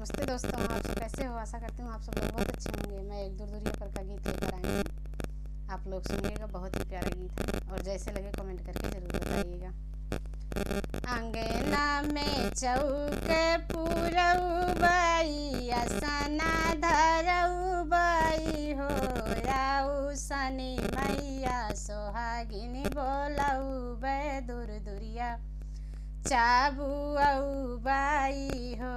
नमस्ते दोस्तों, आप सब कैसे हो। आशा करती हूँ आप सब लोग बहुत अच्छे होंगे। मैं एक दूर दूरिया पर का गीत लेकर आई हूँ, आप लोग सुनिएगा। बहुत ही प्यारा गीत है और जैसे लगे कमेंट करके ज़रूर बताइएगा। अंगना में चौक पुरौबई असना धरौबई हो, आऊ सनी मैया सोहागिनी बोलौबै दूर दुरिया चाबुआई हो।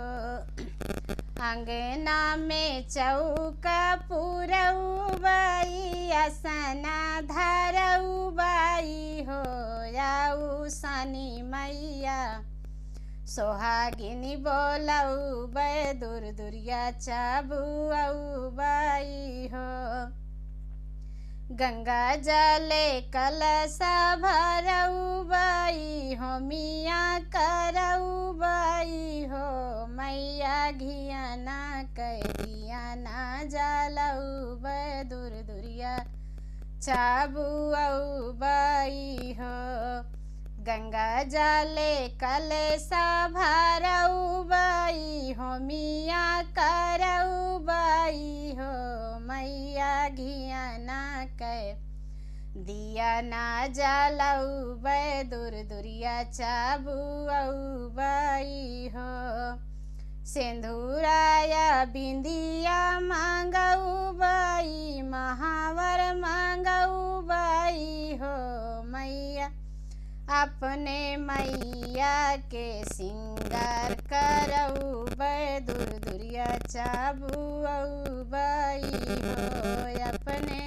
अंगना में चौक पुरौबई असना धरौबई हो, आऊ सनी मैया सोहागिनी बोलौबै दूर दुरिया चाबुआई हो। गंगा जले कलशा भरौबई हो, मिया करौबई हो, मैया घियाना कैदियाना जलौबै दूर दुरिया चाबुआई हो। गंगा जले कलशा भरौबई हो, मिया करौबई हो, मैया घियाना कै दिया ना जलौबै दूर दुरिया चाबुआई हो। सिंदूराया बिंदिया मांगौबई, महावर मांगौबई हो, मैया अपने मैया के सिंगार करौबै दूर दुरिया चाबुआई हो। अपने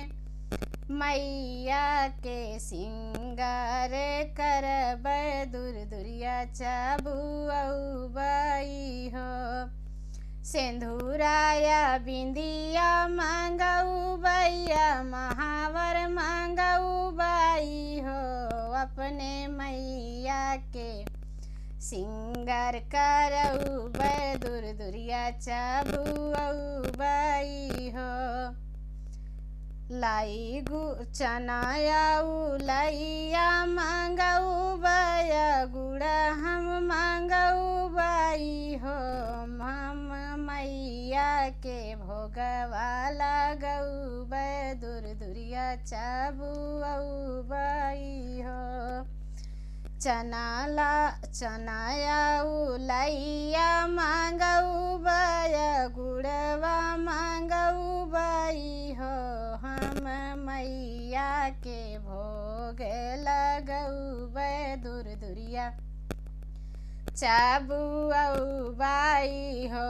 मैया के सिंगार करबै दूर दुरिया चाबुआई हो। सिंदूराया बिंदिया मांगौबैया, महावर मांगौबई हो, अपने मैया के सिंगार करौबै दूर दुरिया चाबुआई हो। लाई चनाया उलैया मांगौबै, गुड़ा हम मांगौबई हो, हम मैया के भोगवा लगौबै दूर दुरिया चाबुआई हो। चनाया उलैया मांगौबै, गुड़वा मांगौबई हो, हम मैया के भोग लगौबै दूर दुरिया चाबुआई हो।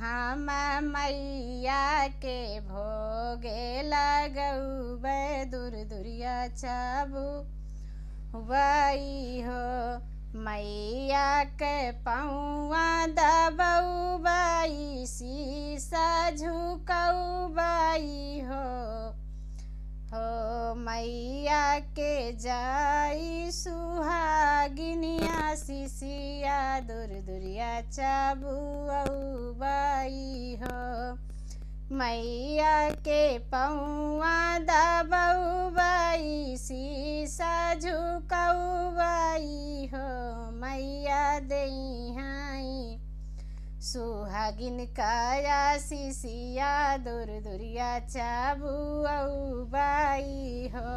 हम मैया के भोग लगौबै दूर दुरिया चाबुआई हो। मैया के पौआ दबौबै, शीशा झुकौबई हो, मैया के जाई सुहागिनिया शिशिया दूर दुरिया चाबुआई हो। मैया के पौआ दबौबै, शीशा झुकौबई हो, मैया देहाई सुहागिन काया शिशिया दूर दुरिया चाबुआई हो।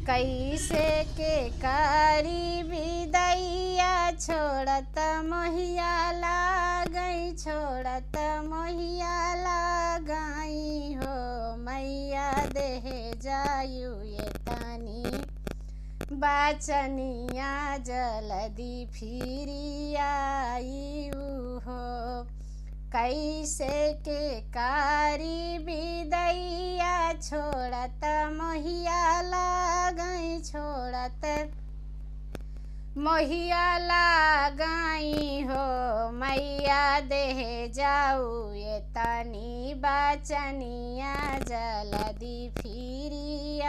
कैसे के कारी विदैया छोड़त मोहिया लागई, छोड़त मोहिया लागई हो, मैया देहे जायु ये तानी बाचनिया जल्दी फिरियायु हो। कैसे के कारी विदैया छोड़त मोहिया लागई, छोड़त मोहिया लागई हो, मैया देह जाऊ ये तनी बाचनिया जल्दी फिरियायु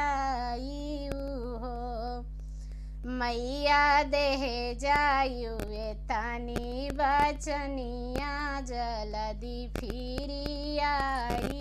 हो। मैया देह जायु ये तनी बाचनिया जल्दी फिरियाई